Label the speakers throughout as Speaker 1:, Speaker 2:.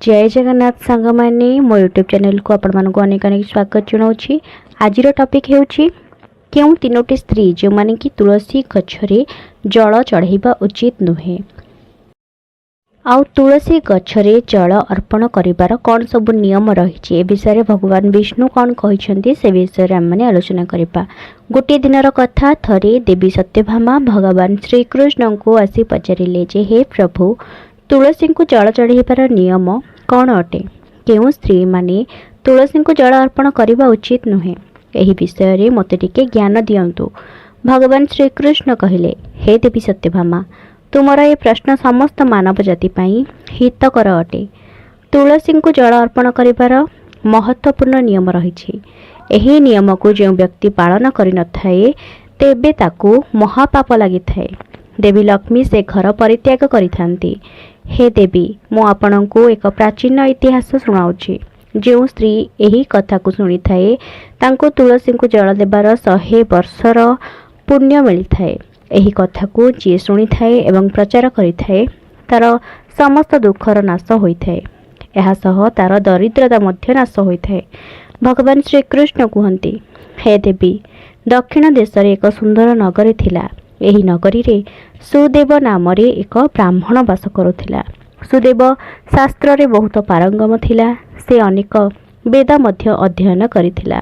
Speaker 1: जय जगन्नाथ सांग मैंने मो यूट्यूब चैनल को आपण मानक अनेक अनेक स्वागत जनाऊँगी। आज टॉपिक होउछि केउं तीनोटी स्त्री जो माने कि तुलसी गछरे जल चढ़ाइबा उचित नुहे। आउ तुलसी गछरे जल अर्पण करिबार कौन सब नियम रही ए विषय भगवान विष्णु कौन कहिसेंती से विषय आम मैंने आलोचना करिबा। गोटे दिनर कथा थरे देवी सत्यभामा भगवान श्रीकृष्ण को आसी पचारिले जे हे प्रभु तुलसी को जल चढ़ाइबार नियम कौन अटे, केउं स्त्री माने तुलसी को जल अर्पण करने उचित नुहे। एही विषय रे मते टिके ज्ञान दियंतु। भगवान श्रीकृष्ण कहिले हे देवी सत्यभामा तुमर ए प्रश्न समस्त मानव जाति पाई हितकर अटे। तुलसी को जल अर्पण करिबार महत्वपूर्ण नियम रही। एही नियम को जो व्यक्ति पालन करि नथाए तेबे ताकू महापाप लागिथाए। देवी लक्ष्मी से घर परित्याग करिथांती। हे देवी मु आपणको एक प्राचीन इतिहास सुनाउछि। जो स्त्री एही कथा को सुनी थाए तांको तुलसी को जल देबार 100 वर्षर पुण्य मिली थाए। एही कथा को जी सुनी थाए एवं प्रचार करि थाए तार समस्त दुखर नाश होई थाए। एहा सह तार दरिद्रता मध्य नाश होई थाए। भगवान श्रीकृष्ण कहते हे देवी दक्षिण देश रे एक सुंदर नगरी थिला। एही नगरी रे सुदेव नाम रे एक ब्राह्मण वास करुथिला। सुदेव शास्त्र रे बहुत पारंगम थिला। से अनेक वेद मध्य अध्ययन करिथिला।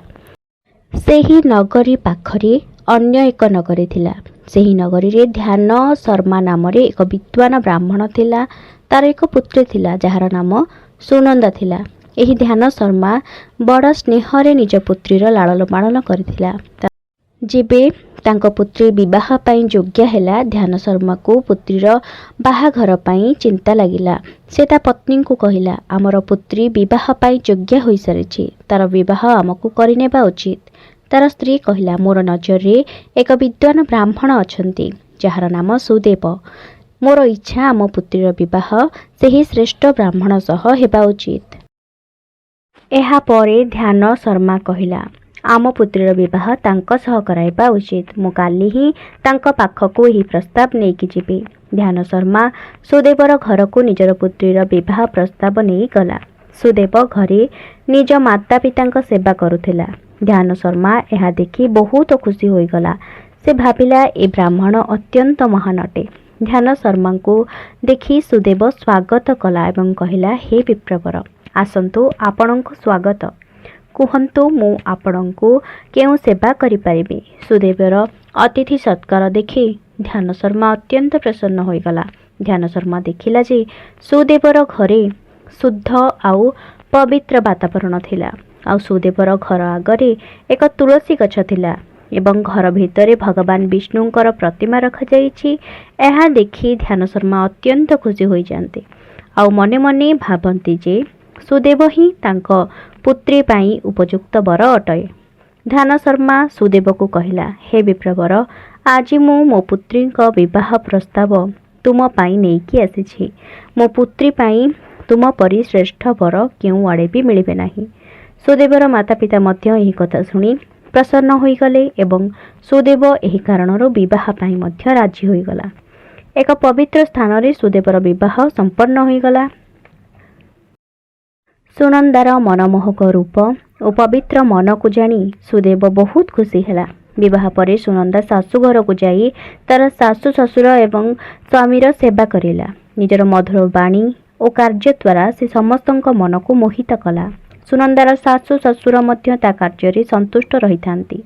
Speaker 1: सेही नगरी पाखरे अन्य एक नगरी थिला। सेही नगरी रे ध्यान शर्मा नाम रे एक विद्वान ब्राह्मण थिला। तार एक पुत्री थिला जार नाम सुनंदा थिला। एही ध्यान शर्मा बड़ स्नेह रे निज पुत्रीर लालन पालन करिथिला। जेबे तांको पुत्री विवाह पाई योग्य हैला ध्यान शर्मा को पुत्रीर बाहाघर पाई चिंता लागिला। से ता पत्नी को कहिला आमर पुत्री विवाह पाई योग्य होई सारिछि, तार विवाह आमको करिनेबा उचित। तार स्त्री कहिला मोर नजर रे एक विद्वान ब्राह्मण अछंती जार नाम सुदेव। मोर इच्छा आम पुत्रीर विवाह सेही श्रेष्ठ ब्राह्मण सह हेबा उचित। एहा परे ध्यान शर्मा कहिला आम पुत्रीर विवाह तांक सह कराइबा उचित। मु काली ही तांक पाखकु एही प्रस्ताव नेकी जिबी। ध्यान शर्मा सुदेवर घर को निजर पुत्रीर विवाह प्रस्ताव नहीं गला। सुदेव घरे निज माता पिता सेवा करुथिला। ध्यान शर्मा एहा देखि बहुत खुशी होई गला। से भाबिला ए ब्राह्मण अत्यंत महान अटे। ध्यान शर्मा को देखि सुदेव स्वागत कला एवं कहिला हे विप्रवर आसंतु आपणको स्वागत, कुहंतु मु आपणको केउ सेवा करि परिबे। सुदेवर अतिथि सत्कार देखि ध्यान शर्मा अत्यंत प्रसन्न होई गला। ध्यान शर्मा देखिला जे सुदेवर घरे शुद्ध आउ पवित्र वातावरण थिला। आउ सुदेवर घर आगरे एक तुलसी गछ थिला एवं घर भितरे भगवान विष्णुंकर प्रतिमा रखा जाइछि। एहा देखि ध्यान शर्मा अत्यंत खुशी होई जांते आउ मने मने भाबंती जे सुदेव ही तांक पुत्री पाई उपयुक्त वर अटय। ध्यान शर्मा सुदेव को कहिला हे विप्रवर आज मो पुत्री विवाह प्रस्ताव तुम पाई नेकी आसीछि। मो पुत्री पाई तुम परि श्रेष्ठ वर केउ आड़े भी मिलिबे नाही। सुदेवर माता पिता मध्य एही कथा सुनी प्रसन्न होई गले एवं सुदेव एही कारणरो विवाह पाई मध्य राजी होई गला। एक पवित्र स्थान रे सुदेवर विवाह संपन्न होई गला। सुनंदार मनमोहक रूप और पवित्र मन को जानी सुदेव बहुत खुशी हैला। विवाह परे सुनंदा सासु घर को जाई तार सासु ससुर एवं स्वामीर सेवा करिला। निजर मधुर बाणी और कार्य द्वारा से समस्तक मन को मोहित कला। सुनंदार सासु ससुर मध्य ता कार्य रे संतुष्ट रही थांती।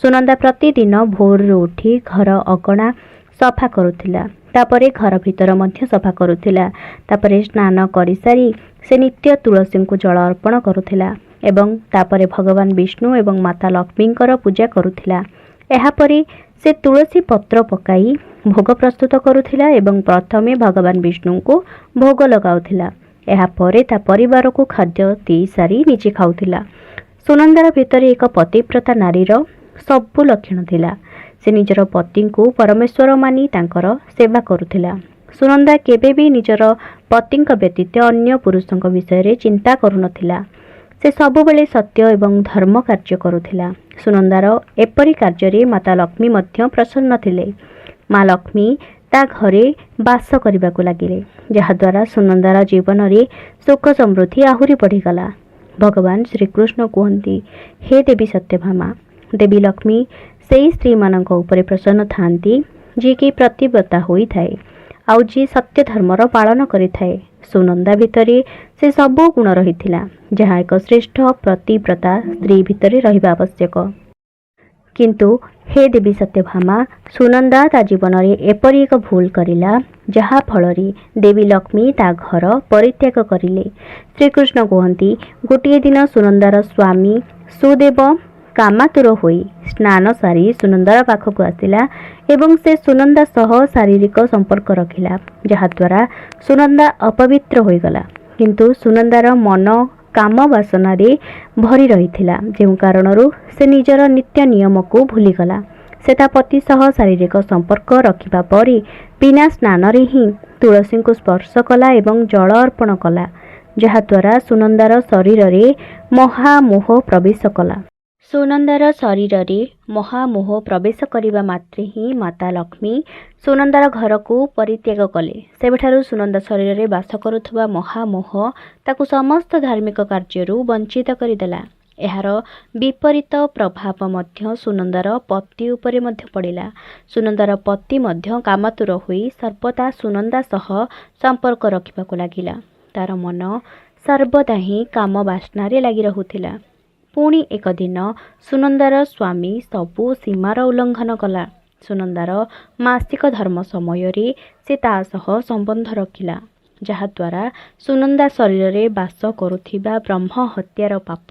Speaker 1: सुनंदा प्रतिदिन भोर उठी घर अगणा सफा करुथिला। तापरे घर भीतर मध्य सफा करुथिला। तापरे स्नान करि सारी से नित्य तुलसी को जल अर्पण करुथिला एवं तापरे भगवान विष्णु एवं माता लक्ष्मींकर पूजा करुथिला। एहा परे से तुलसी पत्र पकाई भोग प्रस्तुत करुथिला एवं प्रथमे भगवान विष्णु को भोग लगाउथिला। एहा परे ता परिवार को खाद्य दी सारी निजे खाउथिला। सुनंदार भितर एक पतिव्रता नारीर सबु लक्षण थिला। से निजर पति को परमेश्वर मानी तांकर सेवा करुथिला। सुनंदा केबे भी निजर पति व्यतीत अन्य पुरुषों विषय रे चिंता करुनथिला। से सबुबेले सत्य एवं धर्म कार्य करुथिला। सुनंदार एपरी कार्य रे माता लक्ष्मी मध्य प्रसन्न थिले। माँ लक्ष्मी ତା ଘରେ ବାସ କରିବାକୁ ଲାଗିଲେ, ଯାହାଦ୍ୱାରା ସୁନନ୍ଦାର ଜୀବନରେ ସୁଖ ସମୃଦ୍ଧି ଆହୁରି ବଢ଼ିଗଲା। ଭଗବାନ ଶ୍ରୀକୃଷ୍ଣ କୁହନ୍ତି, ହେ ଦେବୀ ସତ୍ୟଭାମା, ଦେବୀ ଲକ୍ଷ୍ମୀ ସେହି ସ୍ତ୍ରୀମାନଙ୍କ ଉପରେ ପ୍ରସନ୍ନ ଥାନ୍ତି ଯିଏକି ପ୍ରତିବ୍ରତା ହୋଇଥାଏ ଆଉ ଯିଏ ସତ୍ୟ ଧର୍ମର ପାଳନ କରିଥାଏ। ସୁନନ୍ଦା ଭିତରେ ସେ ସବୁ ଗୁଣ ରହିଥିଲା ଯାହା ଏକ ଶ୍ରେଷ୍ଠ ପ୍ରତିବ୍ରତା ସ୍ତ୍ରୀ ଭିତରେ ରହିବା ଆବଶ୍ୟକ। କିନ୍ତୁ ହେ ଦେବୀ ସତ୍ୟଭାମା, ସୁନନ୍ଦା ତା ଜୀବନରେ ଏପରି ଏକ ଭୁଲ କରିଲା ଯାହା ଫଳରେ ଦେବୀ ଲକ୍ଷ୍ମୀ ତା ଘର ପରିତ୍ୟାଗ କରିଲେ। ଶ୍ରୀକୃଷ୍ଣ କୁହନ୍ତି, ଗୋଟିଏ ଦିନ ସୁନନ୍ଦାର ସ୍ୱାମୀ ସୁଦେବ କାମାତୁର ହୋଇ ସ୍ନାନ ସାରି ସୁନନ୍ଦାର ପାଖକୁ ଆସିଲା ଏବଂ ସେ ସୁନନ୍ଦା ସହ ଶାରୀରିକ ସମ୍ପର୍କ ରଖିଲା, ଯାହାଦ୍ୱାରା ସୁନନ୍ଦା ଅପବିତ୍ର ହୋଇଗଲା। କିନ୍ତୁ ସୁନନ୍ଦାର ମନ କାମ ବାସନାରେ ଭରି ରହିଥିଲା, ଯେଉଁ କାରଣରୁ ସେ ନିଜର ନିତ୍ୟ ନିୟମକୁ ଭୁଲିଗଲା। ସେ ତା ପତି ସହ ଶାରୀରିକ ସମ୍ପର୍କ ରଖିବା ପରେ ବିନା ସ୍ନାନରେ ହିଁ ତୁଳସୀଙ୍କୁ ସ୍ପର୍ଶ କଲା ଏବଂ ଜଳ ଅର୍ପଣ କଲା, ଯାହାଦ୍ୱାରା ସୁନନ୍ଦାର ଶରୀରରେ ମହାମୋହ ପ୍ରବେଶ କଲା। ସୁନନ୍ଦାର ଶରୀରରେ ମହାମୋହ ପ୍ରବେଶ କରିବା ମାତ୍ରେ ହିଁ ମାତା ଲକ୍ଷ୍ମୀ ସୁନନ୍ଦାର ଘରକୁ ପରିତ୍ୟାଗ କଲେ। ସେବେଠାରୁ ସୁନନ୍ଦା ଶରୀରରେ ବାସ କରୁଥିବା ମହାମୋହ ତାକୁ ସମସ୍ତ ଧାର୍ମିକ କାର୍ଯ୍ୟରୁ ବଞ୍ଚିତ କରିଦେଲା। ଏହାର ବିପରୀତ ପ୍ରଭାବ ମଧ୍ୟ ସୁନନ୍ଦାର ପତି ଉପରେ ମଧ୍ୟ ପଡ଼ିଲା। ସୁନନ୍ଦାର ପତି ମଧ୍ୟ କାମାତୁର ହୋଇ ସର୍ବଦା ସୁନନ୍ଦା ସହ ସମ୍ପର୍କ ରଖିବାକୁ ଲାଗିଲା। ତାର ମନ ସର୍ବଦା ହିଁ କାମ ବାସନାରେ ଲାଗି ରହୁଥିଲା। ପୁଣି ଏକ ଦିନ ସୁନନ୍ଦାର ସ୍ୱାମୀ ସବୁ ସୀମାର ଉଲ୍ଲଙ୍ଘନ କଲା। ସୁନନ୍ଦାର ମାସିକ ଧର୍ମ ସମୟରେ ସେ ତା ସହ ସମ୍ବନ୍ଧ ରଖିଲା, ଯାହାଦ୍ୱାରା ସୁନନ୍ଦା ଶରୀରରେ ବାସ କରୁଥିବା ବ୍ରହ୍ମ ହତ୍ୟାର ପାପ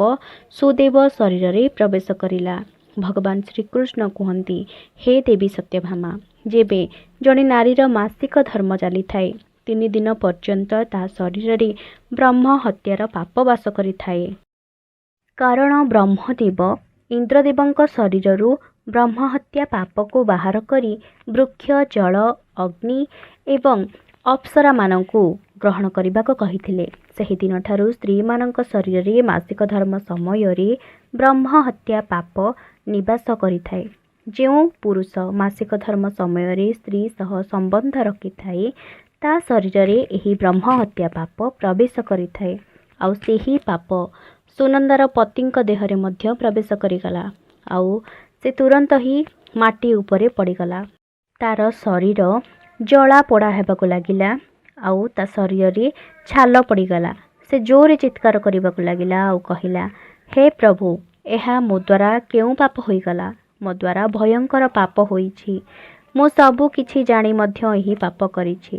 Speaker 1: ସୁଦେବ ଶରୀରରେ ପ୍ରବେଶ କରିଲା। ଭଗବାନ ଶ୍ରୀକୃଷ୍ଣ କୁହନ୍ତି, ହେ ଦେବୀ ସତ୍ୟଭାମା, ଯେବେ ଜଣେ ନାରୀର ମାସିକ ଧର୍ମ ଚାଲିଥାଏ 3 ଦିନ ପର୍ଯ୍ୟନ୍ତ ତା ଶରୀରରେ ବ୍ରହ୍ମ ହତ୍ୟାର ପାପ ବାସ କରିଥାଏ। କାରଣ ବ୍ରହ୍ମଦେବ ଇନ୍ଦ୍ରଦେବଙ୍କ ଶରୀରରୁ ବ୍ରହ୍ମହତ୍ୟା ପାପକୁ ବାହାର କରି ବୃକ୍ଷ, ଜଳ, ଅଗ୍ନି ଏବଂ ଅପ୍ସରାମାନଙ୍କୁ ଗ୍ରହଣ କରିବାକୁ କହିଥିଲେ। ସେହିଦିନଠାରୁ ସ୍ତ୍ରୀମାନଙ୍କ ଶରୀରରେ ମାସିକ ଧର୍ମ ସମୟରେ ବ୍ରହ୍ମହତ୍ୟା ପାପ ନିବାସ କରିଥାଏ। ଯେଉଁ ପୁରୁଷ ମାସିକ ଧର୍ମ ସମୟରେ ସ୍ତ୍ରୀ ସହ ସମ୍ବନ୍ଧ ରଖିଥାଏ ତା ଶରୀରରେ ଏହି ବ୍ରହ୍ମହତ୍ୟା ପାପ ପ୍ରବେଶ କରିଥାଏ ଆଉ ସେହି ପାପ ସୁନନ୍ଦାର ପତିଙ୍କ ଦେହରେ ମଧ୍ୟ ପ୍ରବେଶ କରିଗଲା ଆଉ ସେ ତୁରନ୍ତ ହିଁ ମାଟି ଉପରେ ପଡ଼ିଗଲା। ତାର ଶରୀର ଜଳା ପୋଡ଼ା ହେବାକୁ ଲାଗିଲା ଆଉ ତା ଶରୀରରେ ଛାଲ ପଡ଼ିଗଲା। ସେ ଜୋରରେ ଚିତ୍କାର କରିବାକୁ ଲାଗିଲା ଆଉ କହିଲା, ହେ ପ୍ରଭୁ, ଏହା ମୋ ଦ୍ୱାରା କେଉଁ ପାପ ହୋଇଗଲା? ମୋ ଦ୍ୱାରା ଭୟଙ୍କର ପାପ ହୋଇଛି। ମୁଁ ସବୁ କିଛି ଜାଣି ମଧ୍ୟ ଏହି ପାପ କରିଛି।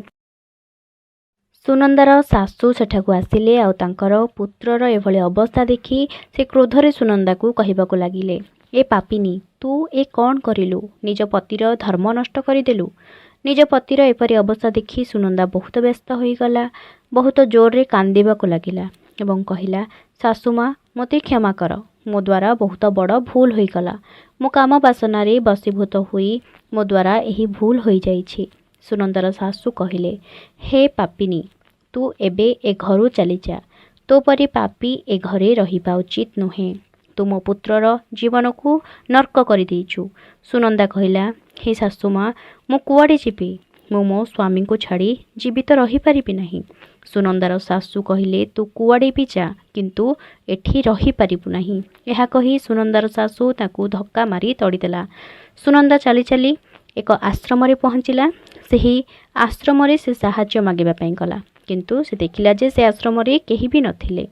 Speaker 1: ସୁନନ୍ଦାର ଶାଶୁ ସେଠାକୁ ଆସିଲେ ଆଉ ତାଙ୍କର ପୁତ୍ରର ଏଭଳି ଅବସ୍ଥା ଦେଖି ସେ କ୍ରୋଧରେ ସୁନନ୍ଦାକୁ କହିବାକୁ ଲାଗିଲେ, ଏ ପାପିନୀ, ତୁ ଏ କ'ଣ କରିଲୁ? ନିଜ ପତିର ଧର୍ମ ନଷ୍ଟ କରିଦେଲୁ। ନିଜ ପତିର ଏପରି ଅବସ୍ଥା ଦେଖି ସୁନନ୍ଦା ବହୁତ ବ୍ୟସ୍ତ ହୋଇଗଲା, ବହୁତ ଜୋରରେ କାନ୍ଦିବାକୁ ଲାଗିଲା ଏବଂ କହିଲା, ଶାଶୁମା, ମୋତେ କ୍ଷମା କର। ମୋ ଦ୍ୱାରା ବହୁତ ବଡ଼ ଭୁଲ ହୋଇଗଲା। ମୁଁ କାମ ବାସନାରେ ବଶୀଭୂତ ହୋଇ ମୋ ଦ୍ୱାରା ଏହି ଭୁଲ ହୋଇଯାଇଛି। ସୁନନ୍ଦାର ଶାଶୁ କହିଲେ, ହେ ପାପିନୀ, ତୁ ଏବେ ଏ ଘରୁ ଚାଲିଯା। ତୋ ପରି ପାପୀ ଏ ଘରେ ରହିବା ଉଚିତ ନୁହେଁ। ତୁ ମୋ ପୁତ୍ରର ଜୀବନକୁ ନର୍କ କରିଦେଇଛୁ। ସୁନନ୍ଦା କହିଲା, ହେ ଶାଶୁମା, ମୁଁ କୁଆଡ଼େ ଯିବି? ମୁଁ ମୋ ସ୍ୱାମୀଙ୍କୁ ଛାଡ଼ି ଜୀବିତ ରହିପାରିବି ନାହିଁ। ସୁନନ୍ଦାର ଶାଶୁ କହିଲେ, ତୁ କୁଆଡ଼େ ବି ଯା, କିନ୍ତୁ ଏଠି ରହିପାରିବୁ ନାହିଁ। ଏହା କହି ସୁନନ୍ଦାର ଶାଶୁ ତାକୁ ଧକ୍କା ମାରି ତଡ଼ିଦେଲା। ସୁନନ୍ଦା ଚାଲି ଚାଲି ଏକ ଆଶ୍ରମରେ ପହଞ୍ଚିଲା। ସେହି ଆଶ୍ରମରେ ସେ ସାହାଯ୍ୟ ମାଗିବା ପାଇଁ ଗଲା, କିନ୍ତୁ ସେ ଦେଖିଲା ଯେ ସେ ଆଶ୍ରମରେ କେହି ବି ନଥିଲେ।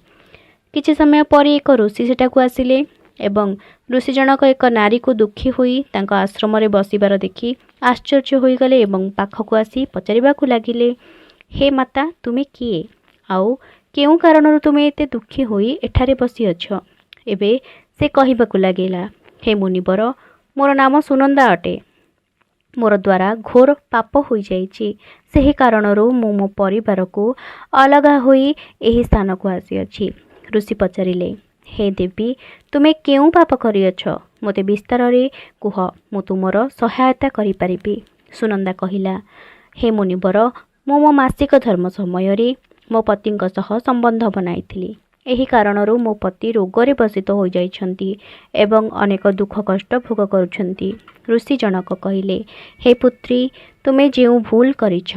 Speaker 1: କିଛି ସମୟ ପରେ ଏକ ଋଷି ସେଠାକୁ ଆସିଲେ ଏବଂ ଋଷି ଜଣକ ଏକ ନାରୀକୁ ଦୁଃଖୀ ହୋଇ ତାଙ୍କ ଆଶ୍ରମରେ ବସିବାର ଦେଖି ଆଶ୍ଚର୍ଯ୍ୟ ହୋଇଗଲେ ଏବଂ ପାଖକୁ ଆସି ପଚାରିବାକୁ ଲାଗିଲେ, ହେ ମାତା, ତୁମେ କିଏ? ଆଉ କେଉଁ କାରଣରୁ ତୁମେ ଏତେ ଦୁଃଖୀ ହୋଇ ଏଠାରେ ବସିଅଛ? ଏବେ ସେ କହିବାକୁ ଲାଗିଲା, ହେ ମୁନିବର, ମୋର ନାମ ସୁନନ୍ଦା ଅଟେ। ମୋର ଦ୍ୱାରା ଘୋର ପାପ ହୋଇଯାଇଛି। ସେହି କାରଣରୁ ମୁଁ ମୋ ପରିବାରକୁ ଅଲଗା ହୋଇ ଏହି ସ୍ଥାନକୁ ଆସିଅଛି। ଋଷି ପଚାରିଲେ, ହେ ଦେବୀ, ତୁମେ କେଉଁ ପାପ କରିଅଛ? ମୋତେ ବିସ୍ତାରରେ କୁହ, ମୁଁ ତୁମର ସହାୟତା କରିପାରିବି। ସୁନନ୍ଦା କହିଲା, ହେ ମୁନିବର, ମୁଁ ମୋ ମାସିକ ଧର୍ମ ସମୟରେ ମୋ ପତିଙ୍କ ସହ ସମ୍ବନ୍ଧ ବନାଇଥିଲି ଏହି କାରଣରୁ ମୋ ପତି ରୋଗରେ ବସିତ ହୋଇଯାଇଛନ୍ତି ଏବଂ ଅନେକ ଦୁଃଖ କଷ୍ଟ ଭୋଗ କରୁଛନ୍ତି। ଋଷି ଜଣକ କହିଲେ, ହେ ପୁତ୍ରୀ, ତୁମେ ଯେଉଁ ଭୁଲ କରିଛ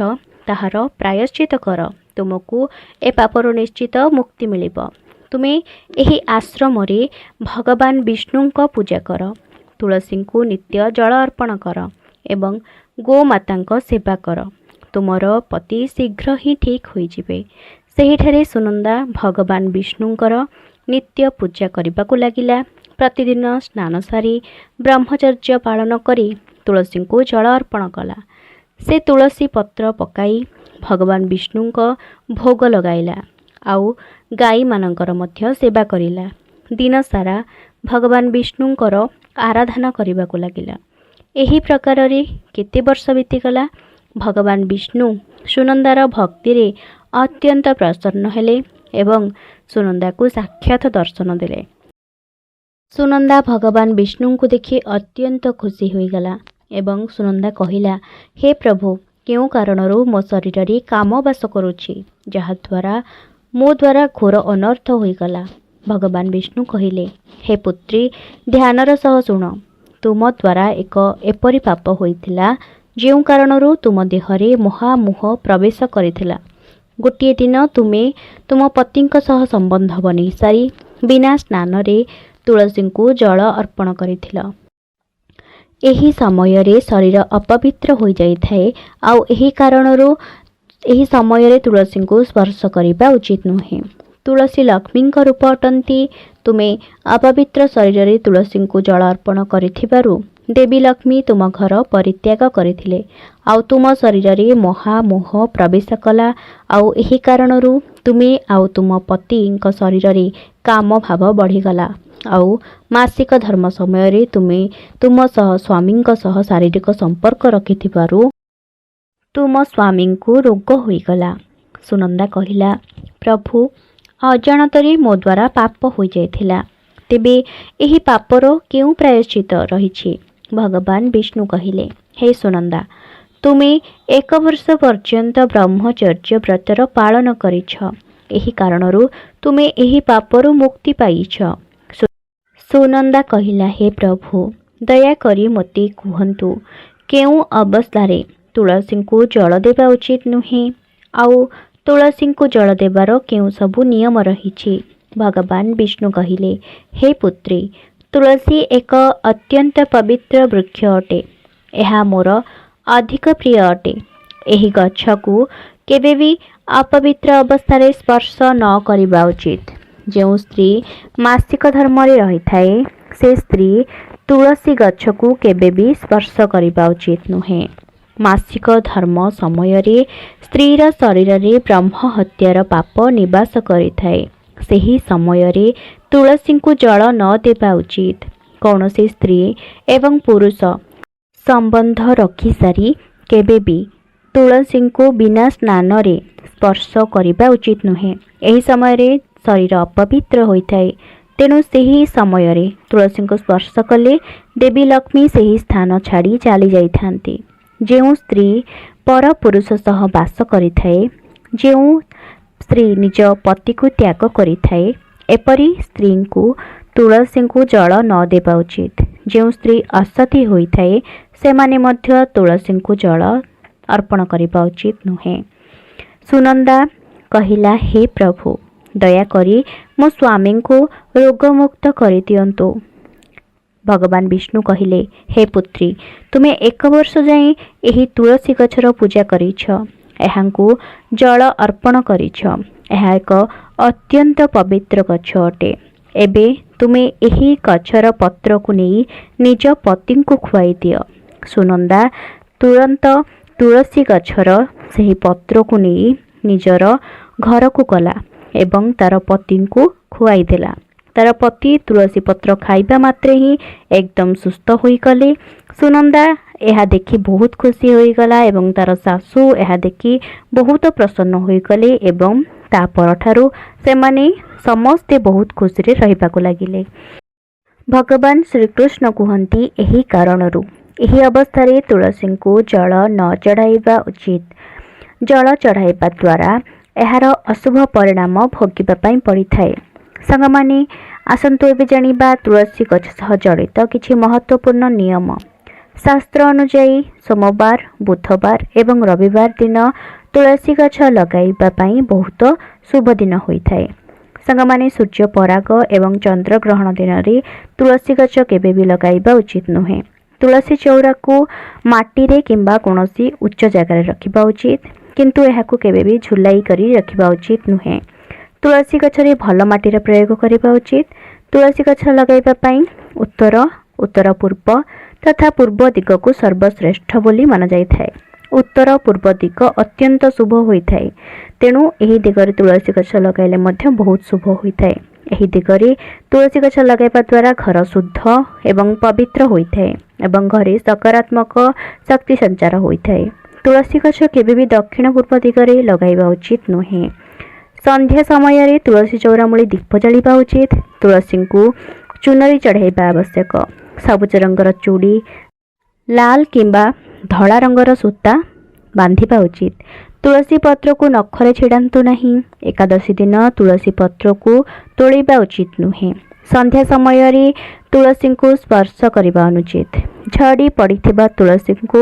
Speaker 1: ତାହାର ପ୍ରାୟଶ୍ଚିତ କର। ତୁମକୁ ଏ ପାପରୁ ନିଶ୍ଚିତ ମୁକ୍ତି ମିଳିବ। ତୁମେ ଏହି ଆଶ୍ରମରେ ଭଗବାନ ବିଷ୍ଣୁଙ୍କ ପୂଜା କର, ତୁଳସୀଙ୍କୁ ନିତ୍ୟ ଜଳ ଅର୍ପଣ କର ଏବଂ ଗୋମାତାଙ୍କ ସେବା କର। ତୁମର ପତି ଶୀଘ୍ର ହିଁ ଠିକ୍ ହୋଇଯିବେ। ସେହିଠାରେ ସୁନନ୍ଦା ଭଗବାନ ବିଷ୍ଣୁଙ୍କର ନିତ୍ୟ ପୂଜା କରିବାକୁ ଲାଗିଲା। ପ୍ରତିଦିନ ସ୍ନାନ ସାରି ବ୍ରହ୍ମଚର୍ଯ୍ୟ ପାଳନ କରି ତୁଳସୀଙ୍କୁ ଜଳ ଅର୍ପଣ କଲା। ସେ ତୁଳସୀ ପତ୍ର ପକାଇ ଭଗବାନ ବିଷ୍ଣୁଙ୍କ ଭୋଗ ଲଗାଇଲା ଆଉ ଗାଈମାନଙ୍କର ମଧ୍ୟ ସେବା କରିଲା। ଦିନସାରା ଭଗବାନ ବିଷ୍ଣୁଙ୍କର ଆରାଧନା କରିବାକୁ ଲାଗିଲା। ଏହି ପ୍ରକାରରେ କେତେ ବର୍ଷ ବିତିଗଲା। ଭଗବାନ ବିଷ୍ଣୁ ସୁନନ୍ଦାର ଭକ୍ତିରେ ଅତ୍ୟନ୍ତ ପ୍ରସନ୍ନ ହେଲେ ଏବଂ ସୁନନ୍ଦାକୁ ସାକ୍ଷାତ ଦର୍ଶନ ଦେଲେ। ସୁନନ୍ଦା ଭଗବାନ ବିଷ୍ଣୁଙ୍କୁ ଦେଖି ଅତ୍ୟନ୍ତ ଖୁସି ହୋଇଗଲା ଏବଂ ସୁନନ୍ଦା କହିଲା, ହେ ପ୍ରଭୁ, କେଉଁ କାରଣରୁ ମୋ ଶରୀରରେ କାମ ବାସ କରୁଛି, ଯାହାଦ୍ୱାରା ମୋ ଦ୍ୱାରା ଘୋର ଅନର୍ଥ ହୋଇଗଲା। ଭଗବାନ ବିଷ୍ଣୁ କହିଲେ, ହେ ପୁତ୍ରୀ, ଧ୍ୟାନର ସହ ଶୁଣ। ତୁମ ଦ୍ୱାରା ଏକ ଏପରି ପାପ ହୋଇଥିଲା ଯେଉଁ କାରଣରୁ ତୁମ ଦେହରେ ମହାମୋହ ପ୍ରବେଶ କରିଥିଲା। ଗୋଟିଏ ଦିନ ତୁମେ ତୁମ ପତିଙ୍କ ସହ ସମ୍ବନ୍ଧ ବନେଇ ସାରି ବିନା ସ୍ନାନରେ ତୁଳସୀଙ୍କୁ ଜଳ ଅର୍ପଣ କରିଥିଲ। ଏହି ସମୟରେ ଶରୀର ଅପବିତ୍ର ହୋଇଯାଇଥାଏ ଆଉ ଏହି କାରଣରୁ ଏହି ସମୟରେ ତୁଳସୀଙ୍କୁ ସ୍ପର୍ଶ କରିବା ଉଚିତ ନୁହେଁ। ତୁଳସୀ ଲକ୍ଷ୍ମୀଙ୍କ ରୂପ ଅଟନ୍ତି। ତୁମେ ଅପବିତ୍ର ଶରୀରରେ ତୁଳସୀଙ୍କୁ ଜଳ ଅର୍ପଣ କରିଥିବାରୁ ଦେବୀ ଲକ୍ଷ୍ମୀ ତୁମ ଘର ପରିତ୍ୟାଗ କରିଥିଲେ ଆଉ ତୁମ ଶରୀରରେ ମହାମୋହ ପ୍ରବେଶ କଲା ଆଉ ଏହି କାରଣରୁ ତୁମେ ଆଉ ତୁମ ପତିଙ୍କ ଶରୀରରେ କାମ ଭାବ ବଢ଼ିଗଲା ଆଉ ମାସିକ ଧର୍ମ ସମୟରେ ତୁମେ ତୁମ ସ୍ୱାମୀଙ୍କ ସହ ଶାରୀରିକ ସମ୍ପର୍କ ରଖିଥିବାରୁ ତୁମ ସ୍ୱାମୀଙ୍କୁ ରୋଗ ହୋଇଗଲା। ସୁନନ୍ଦା କହିଲା, ପ୍ରଭୁ, ଅଜାଣତରେ ମୋ ଦ୍ୱାରା ପାପ ହୋଇଯାଇଥିଲା। ତେବେ ଏହି ପାପର କେଉଁ ପ୍ରାୟଶ୍ଚିତ ରହିଛି? ଭଗବାନ ବିଷ୍ଣୁ କହିଲେ, ହେ ସୁନନ୍ଦା, ତୁମେ 1 ବର୍ଷ ପର୍ଯ୍ୟନ୍ତ ବ୍ରହ୍ମଚର୍ଯ୍ୟ ବ୍ରତର ପାଳନ କରିଛ। ଏହି କାରଣରୁ ତୁମେ ଏହି ପାପରୁ ମୁକ୍ତି ପାଇଛ। ସୁନନ୍ଦା କହିଲା, ହେ ପ୍ରଭୁ, ଦୟାକରି ମୋତେ କୁହନ୍ତୁ, କେଉଁ ଅବସ୍ଥାରେ ତୁଳସୀଙ୍କୁ ଜଳ ଦେବା ଉଚିତ ନୁହେଁ ଆଉ ତୁଳସୀଙ୍କୁ ଜଳ ଦେବାର କେଉଁ ସବୁ ନିୟମ ରହିଛି? ଭଗବାନ ବିଷ୍ଣୁ କହିଲେ, ହେ ପୁତ୍ରୀ, ତୁଳସୀ ଏକ ଅତ୍ୟନ୍ତ ପବିତ୍ର ବୃକ୍ଷ ଅଟେ। ଏହା ମୋର ଅଧିକ ପ୍ରିୟ ଅଟେ। ଏହି ଗଛକୁ କେବେ ବି ଅପବିତ୍ର ଅବସ୍ଥାରେ ସ୍ପର୍ଶ ନ କରିବା ଉଚିତ। ଯେଉଁ ସ୍ତ୍ରୀ ମାସିକ ଧର୍ମରେ ରହିଥାଏ ସେ ସ୍ତ୍ରୀ ତୁଳସୀ ଗଛକୁ କେବେ ବି ସ୍ପର୍ଶ କରିବା ଉଚିତ ନୁହେଁ। ମାସିକ ଧର୍ମ ସମୟରେ ସ୍ତ୍ରୀର ଶରୀରରେ ବ୍ରହ୍ମ ହତ୍ୟାର ପାପ ନିବାସ କରିଥାଏ। ସେହି ସମୟରେ ତୁଳସୀଙ୍କୁ ଜଳ ନ ଦେବା ଉଚିତ। କୌଣସି ସ୍ତ୍ରୀ ଏବଂ ପୁରୁଷ ସମ୍ବନ୍ଧ ରଖିସାରି କେବେ ବି ତୁଳସୀଙ୍କୁ ବିନା ସ୍ନାନରେ ସ୍ପର୍ଶ କରିବା ଉଚିତ ନୁହେଁ। ଏହି ସମୟରେ ଶରୀର ଅପବିତ୍ର ହୋଇଥାଏ। ତେଣୁ ସେହି ସମୟରେ ତୁଳସୀଙ୍କୁ ସ୍ପର୍ଶ କଲେ ଦେବୀ ଲକ୍ଷ୍ମୀ ସେହି ସ୍ଥାନ ଛାଡ଼ି ଚାଲି ଯାଇଥାନ୍ତି। ଯେଉଁ ସ୍ତ୍ରୀ ପର ପୁରୁଷ ସହ ବାସ କରିଥାଏ, ଯେଉଁ ସ୍ତ୍ରୀ ନିଜ ପତିକୁ ତ୍ୟାଗ କରିଥାଏ, ଏପରି ସ୍ତ୍ରୀଙ୍କୁ ତୁଳସୀଙ୍କୁ ଜଳ ନ ଦେବା ଉଚିତ। ଯେଉଁ ସ୍ତ୍ରୀ ଅସତୀ ହୋଇଥାଏ ସେମାନେ ମଧ୍ୟ ତୁଳସୀଙ୍କୁ ଜଳ ଅର୍ପଣ କରିବା ଉଚିତ ନୁହେଁ। ସୁନନ୍ଦା କହିଲା, ହେ ପ୍ରଭୁ, ଦୟାକରି ମୋ ସ୍ୱାମୀଙ୍କୁ ରୋଗମୁକ୍ତ କରିଦିଅନ୍ତୁ। ଭଗବାନ ବିଷ୍ଣୁ କହିଲେ, ହେ ପୁତ୍ରୀ, ତୁମେ 1 ବର୍ଷ ଯାଏଁ ଏହି ତୁଳସୀ ଗଛର ପୂଜା କରିଛ, ଏହାଙ୍କୁ ଜଳ ଅର୍ପଣ କରିଛ। ଏହା ଏକ ଅତ୍ୟନ୍ତ ପବିତ୍ର ଗଛ ଅଟେ। ଏବେ ତୁମେ ଏହି ଗଛର ପତ୍ରକୁ ନେଇ ନିଜ ପତିଙ୍କୁ ଖୁଆଇ ଦିଅ। ସୁନନ୍ଦା ତୁରନ୍ତ ତୁଳସୀ ଗଛର ସେହି ପତ୍ରକୁ ନେଇ ନିଜର ଘରକୁ ଗଲା ଏବଂ ତାର ପତିଙ୍କୁ ଖୁଆଇ ଦେଲା। ତାର ପତି ତୁଳସୀ ପତ୍ର ଖାଇବା ମାତ୍ରେ ହିଁ ଏକଦମ ସୁସ୍ଥ ହୋଇଗଲେ। ସୁନନ୍ଦା ଏହା ଦେଖି ବହୁତ ଖୁସି ହୋଇଗଲା ଏବଂ ତାର ଶାଶୁ ଏହା ଦେଖି ବହୁତ ପ୍ରସନ୍ନ ହୋଇଗଲେ ଏବଂ ତା ପରଠାରୁ ସେମାନେ ସମସ୍ତେ ବହୁତ ଖୁସିରେ ରହିବାକୁ ଲାଗିଲେ। ଭଗବାନ ଶ୍ରୀକୃଷ୍ଣ କୁହନ୍ତି, ଏହି କାରଣରୁ ଏହି ଅବସ୍ଥାରେ ତୁଳସୀଙ୍କୁ ଜଳ ନ ଚଢ଼ାଇବା ଉଚିତ। ଜଳ ଚଢ଼ାଇବା ଦ୍ୱାରା ଏହାର ଅଶୁଭ ପରିଣାମ ଭୋଗିବା ପାଇଁ ପଡ଼ିଥାଏ। ସାଙ୍ଗମାନେ ଆସନ୍ତୁ ଏବେ ଜାଣିବା ତୁଳସୀ ଗଛ ସହ ଜଡ଼ିତ କିଛି ମହତ୍ତ୍ୱପୂର୍ଣ୍ଣ ନିୟମ। ଶାସ୍ତ୍ର ଅନୁଯାୟୀ ସୋମବାର, ବୁଧବାର ଏବଂ ରବିବାର ଦିନ ତୁଳସୀ ଗଛ ଲଗାଇବା ପାଇଁ ବହୁତ ଶୁଭ ଦିନ ହୋଇଥାଏ। ସାଙ୍ଗମାନେ ସୂର୍ଯ୍ୟ ପରାଗ ଏବଂ ଚନ୍ଦ୍ରଗ୍ରହଣ ଦିନରେ ତୁଳସୀ ଗଛ କେବେ ବି ଲଗାଇବା ଉଚିତ ନୁହେଁ। ତୁଳସୀ ଚଉରାକୁ ମାଟିରେ କିମ୍ବା କୌଣସି ଉଚ୍ଚ ଜାଗାରେ ରଖିବା ଉଚିତ, କିନ୍ତୁ ଏହାକୁ କେବେ ବି ଝୁଲାଇ କରି ରଖିବା ଉଚିତ ନୁହେଁ। ତୁଳସୀ ଗଛରେ ଭଲ ମାଟିର ପ୍ରୟୋଗ କରିବା ଉଚିତ। ତୁଳସୀ ଗଛ ଲଗାଇବା ପାଇଁ ଉତ୍ତର, ଉତ୍ତର ପୂର୍ବ ତଥା ପୂର୍ବ ଦିଗକୁ ସର୍ବଶ୍ରେଷ୍ଠ ବୋଲି ମନାଯାଇଥାଏ। ଉତ୍ତର ପୂର୍ବ ଦିଗ ଅତ୍ୟନ୍ତ ଶୁଭ ହୋଇଥାଏ, ତେଣୁ ଏହି ଦିଗରେ ତୁଳସୀ ଗଛ ଲଗାଇଲେ ମଧ୍ୟ ବହୁତ ଶୁଭ ହୋଇଥାଏ। ଏହି ଦିଗରେ ତୁଳସୀ ଗଛ ଲଗାଇବା ଦ୍ୱାରା ଘର ଶୁଦ୍ଧ ଏବଂ ପବିତ୍ର ହୋଇଥାଏ ଏବଂ ଘରେ ସକାରାତ୍ମକ ଶକ୍ତି ସଞ୍ଚାର ହୋଇଥାଏ। ତୁଳସୀ ଗଛ କେବେ ବି ଦକ୍ଷିଣ ପୂର୍ବ ଦିଗରେ ଲଗାଇବା ଉଚିତ ନୁହେଁ। ସନ୍ଧ୍ୟା ସମୟରେ ତୁଳସୀ ଚଉରା ମୂଳେ ଦୀପ ଜାଳିବା ଉଚିତ। ତୁଳସୀଙ୍କୁ ଚୂନରେ ଚଢ଼ାଇବା ଆବଶ୍ୟକ। ସବୁଜ ରଙ୍ଗର ଚୁଡ଼ି, ଲାଲ କିମ୍ବା ଧଳା ରଙ୍ଗର ସୂତା ବାନ୍ଧିବା ଉଚିତ। ତୁଳସୀ ପତ୍ରକୁ ନଖରେ ଛିଡ଼ାନ୍ତୁ ନାହିଁ। ଏକାଦଶୀ ଦିନ ତୁଳସୀ ପତ୍ରକୁ ତୋଳିବା ଉଚିତ ନୁହେଁ। ସନ୍ଧ୍ୟା ସମୟରେ ତୁଳସୀଙ୍କୁ ସ୍ପର୍ଶ କରିବା ଅନୁଚିତ। ଝଡ଼ି ପଡ଼ିଥିବା ତୁଳସୀଙ୍କୁ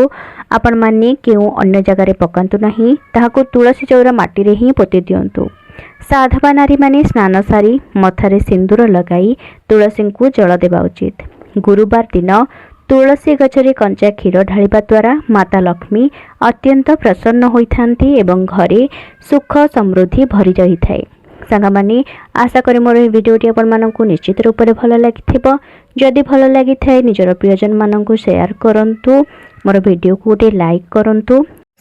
Speaker 1: ଆପଣମାନେ କେଉଁ ଅନ୍ୟ ଜାଗାରେ ପକାନ୍ତୁ ନାହିଁ, ତାହାକୁ ତୁଳସୀ ଚଉରା ମାଟିରେ ହିଁ ପୋତି ଦିଅନ୍ତୁ। ସାଧବା ନାରୀମାନେ ସ୍ନାନ ସାରି ମଥାରେ ସିନ୍ଦୁର ଲଗାଇ ତୁଳସୀଙ୍କୁ ଜଳ ଦେବା ଉଚିତ। ଗୁରୁବାର ଦିନ ତୁଳସୀ ଗଛରେ କଞ୍ଚା କ୍ଷୀର ଢାଳିବା ଦ୍ୱାରା ମାତା ଲକ୍ଷ୍ମୀ ଅତ୍ୟନ୍ତ ପ୍ରସନ୍ନ ହୋଇଥାନ୍ତି ଏବଂ ଘରେ ସୁଖ ସମୃଦ୍ଧି ଭରି ରହିଥାଏ। ସାଙ୍ଗମାନେ ଆଶା କରେ ମୋର ଏହି ଭିଡ଼ିଓଟି ଆପଣମାନଙ୍କୁ ନିଶ୍ଚିତ ରୂପରେ ଭଲ ଲାଗିଥିବ। ଯଦି ଭଲ ଲାଗିଥାଏ ନିଜର ପ୍ରିୟଜନମାନଙ୍କୁ ସେୟାର କରନ୍ତୁ। ମୋର ଭିଡ଼ିଓକୁ ଗୋଟେ ଲାଇକ୍ କରନ୍ତୁ।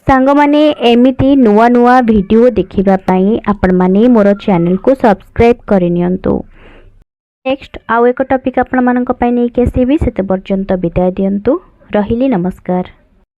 Speaker 1: ସାଙ୍ଗମାନେ ଏମିତି ନୂଆ ନୂଆ ଭିଡ଼ିଓ ଦେଖିବା ପାଇଁ ଆପଣମାନେ ମୋର ଚ୍ୟାନେଲକୁ ସବସ୍କ୍ରାଇବ୍ କରିନିଅନ୍ତୁ। ନେକ୍ସଟ ଆଉ ଏକ ଟପିକ୍ ଆପଣମାନଙ୍କ ପାଇଁ ନେଇକି ଆସିବି। ସେତେ ପର୍ଯ୍ୟନ୍ତ ବିଦାୟ ଦିଅନ୍ତୁ। ରହିଲି, ନମସ୍କାର।